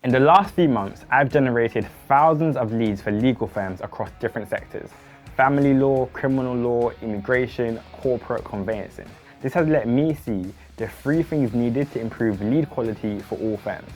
In the last few months, I've generated thousands of leads for legal firms across different sectors: family law, criminal law, immigration, corporate, conveyancing. This has let me see the 3 things needed to improve lead quality for all firms.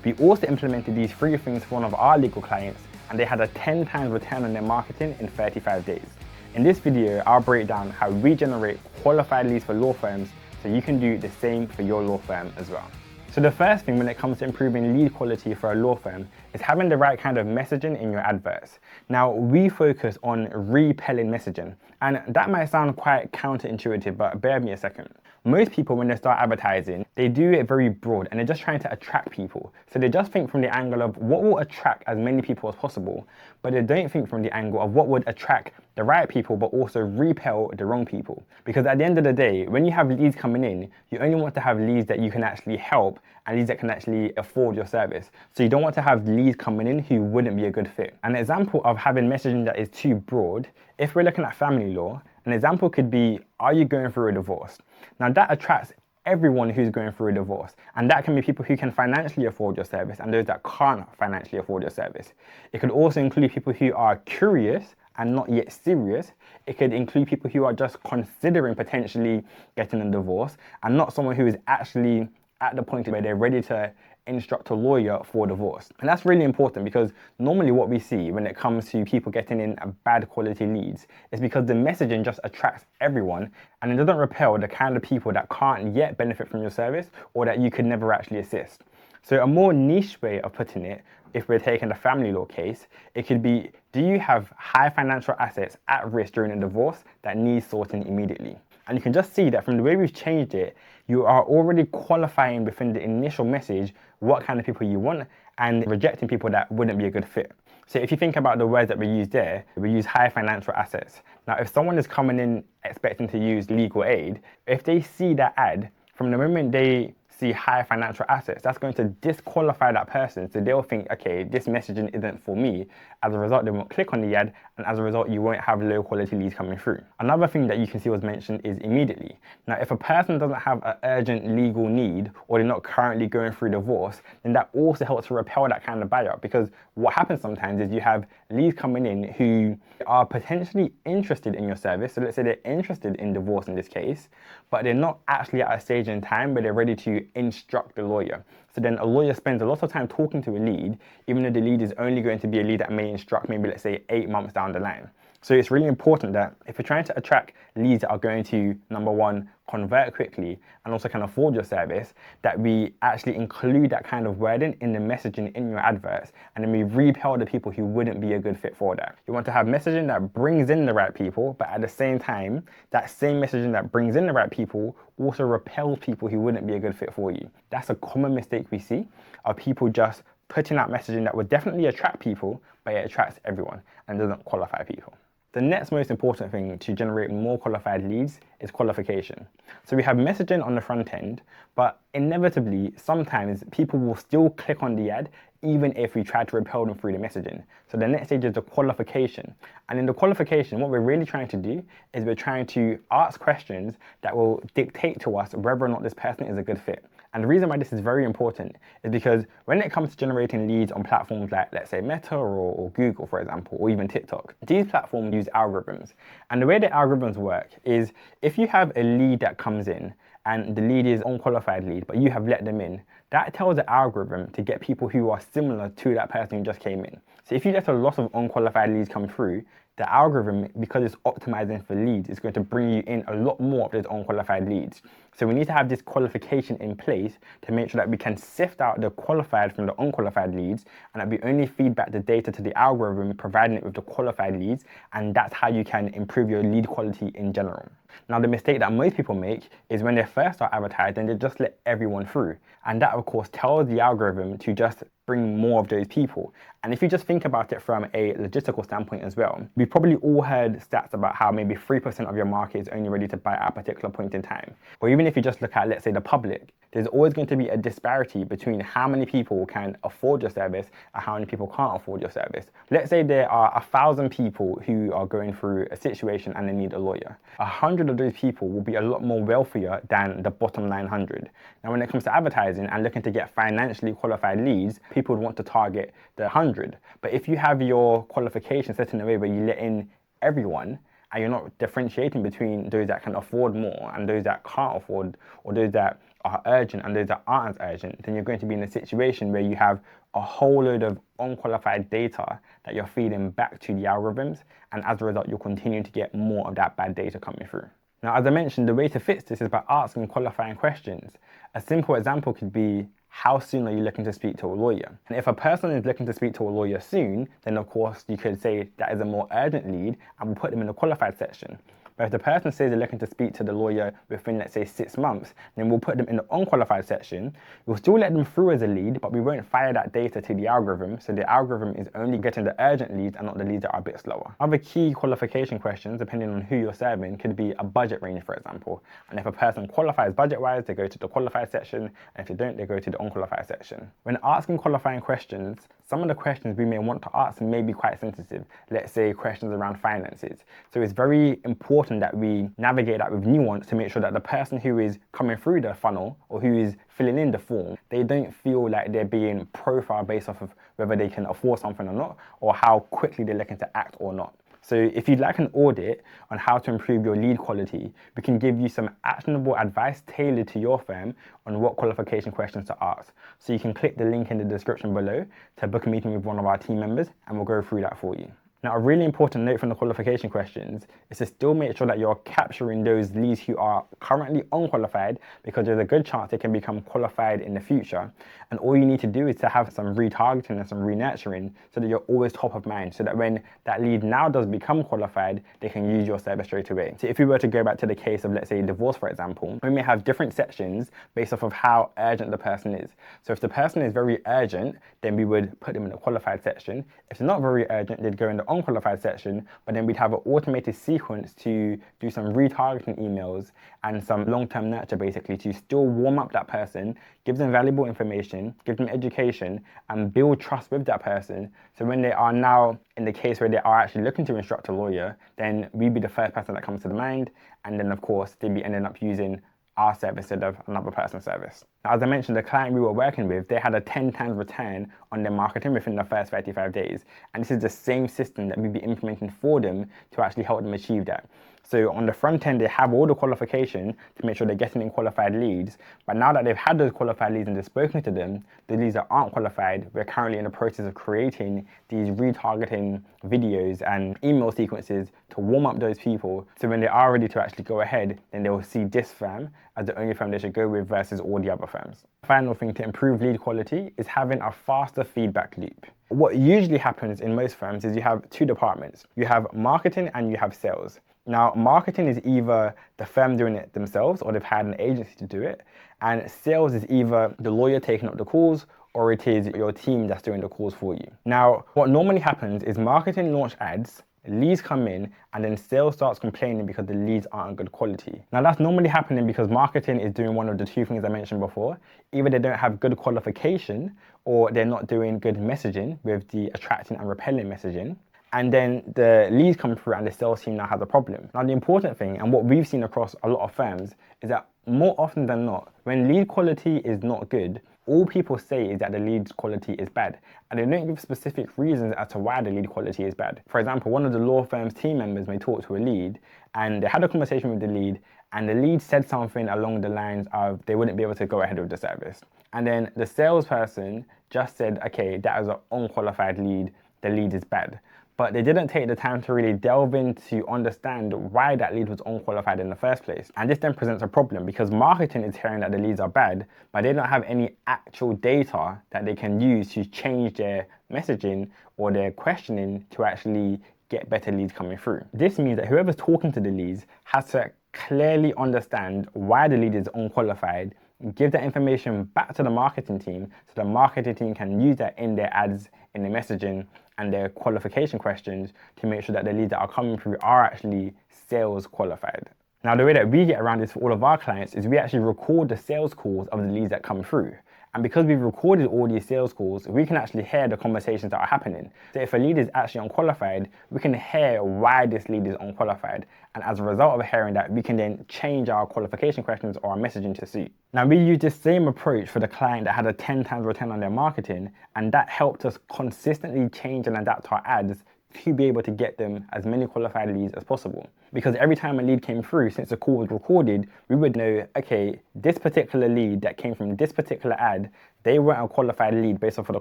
We also implemented these 3 things for one of our legal clients, and they had a 10 times return on their marketing in 35 days. In this video, I'll break down how we generate qualified leads for law firms so you can do the same for your law firm as well. So the first thing when it comes to improving lead quality for a law firm is having the right kind of messaging in your adverts. Now, we focus on repelling messaging, and that might sound quite counterintuitive, but bear with me a second. Most people, when they start advertising, they do it very broad and they're just trying to attract people. So they just think from the angle of what will attract as many people as possible, but they don't think from the angle of what would attract the right people, but also repel the wrong people. Because at the end of the day, when you have leads coming in, you only want to have leads that you can actually help and leads that can actually afford your service. So you don't want to have leads coming in who wouldn't be a good fit. An example of having messaging that is too broad, if we're looking at family law, an example could be, are you going through a divorce? Now that attracts everyone who's going through a divorce, and that can be people who can financially afford your service and those that can't financially afford your service. It could also include people who are curious and not yet serious. It could include people who are just considering potentially getting a divorce and not someone who is actually at the point where they're ready to instruct a lawyer for divorce. And that's really important because normally what we see when it comes to people getting in bad quality leads is because the messaging just attracts everyone and it doesn't repel the kind of people that can't yet benefit from your service or that you could never actually assist. So a more niche way of putting it, if we're taking the family law case, it could be, do you have high financial assets at risk during a divorce that needs sorting immediately? And you can just see that from the way we've changed it, you are already qualifying within the initial message what kind of people you want and rejecting people that wouldn't be a good fit. So if you think about the words that we use there, we use high financial assets. Now, if someone is coming in expecting to use legal aid, if they see that ad, from the moment they see high financial assets, that's going to disqualify that person. So they'll think, okay, this messaging isn't for me. As a result, they won't click on the ad, and as a result, you won't have low quality leads coming through. Another thing that you can see was mentioned is immediately. Now, if a person doesn't have an urgent legal need or they're not currently going through divorce, then that also helps to repel that kind of buyer, because what happens sometimes is you have leads coming in who are potentially interested in your service. So let's say they're interested in divorce in this case, but they're not actually at a stage in time where they're ready to instruct the lawyer. So then a lawyer spends a lot of time talking to a lead, even though the lead is only going to be a lead that may instruct maybe, let's say, 8 months down the line. So it's really important that if you're trying to attract leads that are going to, number one, convert quickly and also can afford your service, that we actually include that kind of wording in the messaging in your adverts, and then we repel the people who wouldn't be a good fit for that. You want to have messaging that brings in the right people, but at the same time, that same messaging that brings in the right people also repels people who wouldn't be a good fit for you. That's a common mistake we see, of people just putting out messaging that would definitely attract people, but it attracts everyone and doesn't qualify people. The next most important thing to generate more qualified leads is qualification. So we have messaging on the front end, but inevitably, sometimes people will still click on the ad even if we try to repel them through the messaging. So the next stage is the qualification. And in the qualification, what we're really trying to do is we're trying to ask questions that will dictate to us whether or not this person is a good fit. And the reason why this is very important is because when it comes to generating leads on platforms like, let's say, Meta or Google, for example, or even TikTok, these platforms use algorithms. And the way the algorithms work is if you have a lead that comes in and the lead is unqualified lead, but you have let them in, that tells the algorithm to get people who are similar to that person who just came in. So if you let a lot of unqualified leads come through, the algorithm, because it's optimizing for leads, is going to bring you in a lot more of those unqualified leads. So we need to have this qualification in place to make sure that we can sift out the qualified from the unqualified leads, and that we only feed back the data to the algorithm, providing it with the qualified leads, and that's how you can improve your lead quality in general. Now, the mistake that most people make is when they first start advertising, they just let everyone through. And that, of course, tells the algorithm to just bring more of those people. And if you just think about it from a logistical standpoint as well, we We've probably all heard stats about how maybe 3% of your market is only ready to buy at a particular point in time. Or even if you just look at, let's say, the public, there's always going to be a disparity between how many people can afford your service and how many people can't afford your service. Let's say there are 1,000 people who are going through a situation and they need a lawyer. 100 of those people will be a lot more wealthier than the bottom 900. Now, when it comes to advertising and looking to get financially qualified leads, people would want to target the 100. But if you have your qualification set in a way where you let in everyone, and you're not differentiating between those that can afford more and those that can't afford, or those that are urgent and those that aren't as urgent, then you're going to be in a situation where you have a whole load of unqualified data that you're feeding back to the algorithms, and as a result, you'll continue to get more of that bad data coming through. Now, as I mentioned, the way to fix this is by asking qualifying questions. A simple example could be, how soon are you looking to speak to a lawyer? And if a person is looking to speak to a lawyer soon, then of course you could say that is a more urgent lead and we'll put them in the qualified section. But if the person says they're looking to speak to the lawyer within, let's say, 6 months, then we'll put them in the unqualified section. We'll still let them through as a lead, but we won't fire that data to the algorithm. So the algorithm is only getting the urgent leads and not the leads that are a bit slower. Other key qualification questions, depending on who you're serving, could be a budget range, for example. And if a person qualifies budget-wise, they go to the qualified section. And if they don't, they go to the unqualified section. When asking qualifying questions, some of the questions we may want to ask may be quite sensitive. Let's say questions around finances. So it's very important that we navigate that with nuance to make sure that the person who is coming through the funnel or who is filling in the form, they don't feel like they're being profiled based off of whether they can afford something or not, or how quickly they're looking to act or not. So if you'd like an audit on how to improve your lead quality, we can give you some actionable advice tailored to your firm on what qualification questions to ask. So you can click the link in the description below to book a meeting with one of our team members and we'll go through that for you. Now, a really important note from the qualification questions is to still make sure that you're capturing those leads who are currently unqualified, because there's a good chance they can become qualified in the future. And all you need to do is to have some retargeting and some re-nurturing so that you're always top of mind, so that when that lead now does become qualified, they can use your service straight away. So if we were to go back to the case of, let's say, divorce, for example, we may have different sections based off of how urgent the person is. So if the person is very urgent, then we would put them in the qualified section. If they're not very urgent, they'd go in the unqualified section, but then we'd have an automated sequence to do some retargeting emails and some long-term nurture, basically, to still warm up that person, give them valuable information, give them education, and build trust with that person. So when they are now in the case where they are actually looking to instruct a lawyer, then we'd be the first person that comes to the mind, and then of course they'd be ending up using our service instead of another person's service. Now, as I mentioned, the client we were working with, they had a 10 times return on their marketing within the first 35 days. And this is the same system that we'd be implementing for them to actually help them achieve that. So on the front end, they have all the qualification to make sure they're getting in qualified leads. But now that they've had those qualified leads and they've spoken to them, the leads that aren't qualified, we're currently in the process of creating these retargeting videos and email sequences to warm up those people. So when they are ready to actually go ahead, then they will see this firm as the only firm they should go with versus all the other firms. Final thing to improve lead quality is having a faster feedback loop. What usually happens in most firms is you have two departments. You have marketing and you have sales. Now, marketing is either the firm doing it themselves or they've had an agency to do it. And sales is either the lawyer taking up the calls or it is your team that's doing the calls for you. Now, what normally happens is marketing launch ads, leads come in, and then sales starts complaining because the leads aren't good quality. Now, that's normally happening because marketing is doing one of the two things I mentioned before. Either they don't have good qualification or they're not doing good messaging with the attracting and repelling messaging. And then the leads come through and the sales team now has a problem. Now, the important thing, and what we've seen across a lot of firms, is that more often than not, when lead quality is not good, all people say is that the lead quality is bad. And they don't give specific reasons as to why the lead quality is bad. For example, one of the law firm's team members may talk to a lead and they had a conversation with the lead and the lead said something along the lines of they wouldn't be able to go ahead with the service. And then the salesperson just said, okay, that is an unqualified lead, the lead is bad. But they didn't take the time to really delve in to understand why that lead was unqualified in the first place. And this then presents a problem because marketing is hearing that the leads are bad, but they don't have any actual data that they can use to change their messaging or their questioning to actually get better leads coming through. This means that whoever's talking to the leads has to clearly understand why the lead is unqualified, give that information back to the marketing team so the marketing team can use that in their ads, in their messaging, and their qualification questions to make sure that the leads that are coming through are actually sales qualified. Now, the way that we get around this for all of our clients is we actually record the sales calls of the leads that come through. And because we've recorded all these sales calls, we can actually hear the conversations that are happening. So if a lead is actually unqualified, we can hear why this lead is unqualified. And as a result of hearing that, we can then change our qualification questions or our messaging to suit. Now, we use this same approach for the client that had a 10 times return on their marketing, and that helped us consistently change and adapt our ads to be able to get them as many qualified leads as possible. Because every time a lead came through, since the call was recorded, we would know, okay, this particular lead that came from this particular ad, they weren't a qualified lead based off of the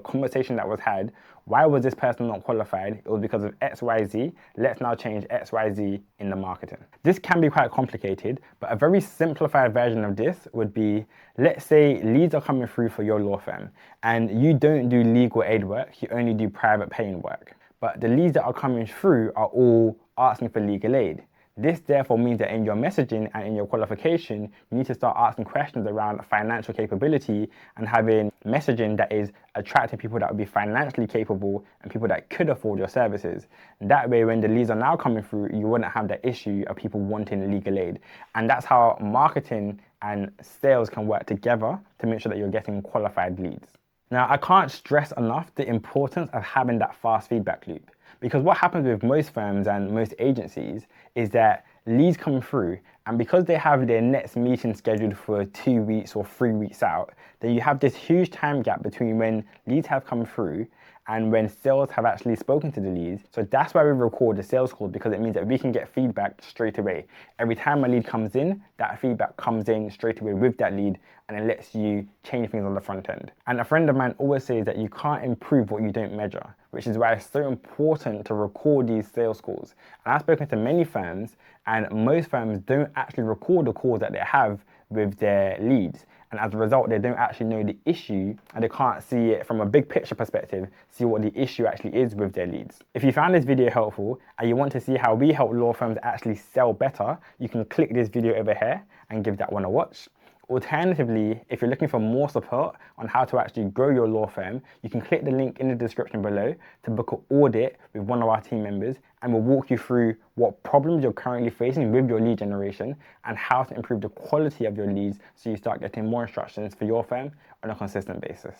conversation that was had. Why was this person not qualified? It was because of XYZ. Let's now change XYZ in the marketing. This can be quite complicated, but a very simplified version of this would be, let's say leads are coming through for your law firm and you don't do legal aid work, you only do private paying work. But the leads that are coming through are all asking for legal aid. This therefore means that in your messaging and in your qualification, you need to start asking questions around financial capability and having messaging that is attracting people that would be financially capable and people that could afford your services. And that way, when the leads are now coming through, you wouldn't have the issue of people wanting legal aid. And that's how marketing and sales can work together to make sure that you're getting qualified leads. Now, I can't stress enough the importance of having that fast feedback loop, because what happens with most firms and most agencies is that leads come through, and because they have their next meeting scheduled for 2 weeks or 3 weeks out, then you have this huge time gap between when leads have come through and when sales have actually spoken to the leads. So that's why we record the sales call, because it means that we can get feedback straight away. Every time a lead comes in, that feedback comes in straight away with that lead, and it lets you change things on the front end. And a friend of mine always says that you can't improve what you don't measure, which is why it's so important to record these sales calls. And I've spoken to many firms, and most firms don't actually record the calls that they have with their leads. And as a result, they don't actually know the issue and they can't see it from a big picture perspective, see what the issue actually is with their leads. If you found this video helpful and you want to see how we help law firms actually sell better, you can click this video over here and give that one a watch. Alternatively, if you're looking for more support on how to actually grow your law firm, you can click the link in the description below to book an audit with one of our team members, and we'll walk you through what problems you're currently facing with your lead generation and how to improve the quality of your leads so you start getting more instructions for your firm on a consistent basis.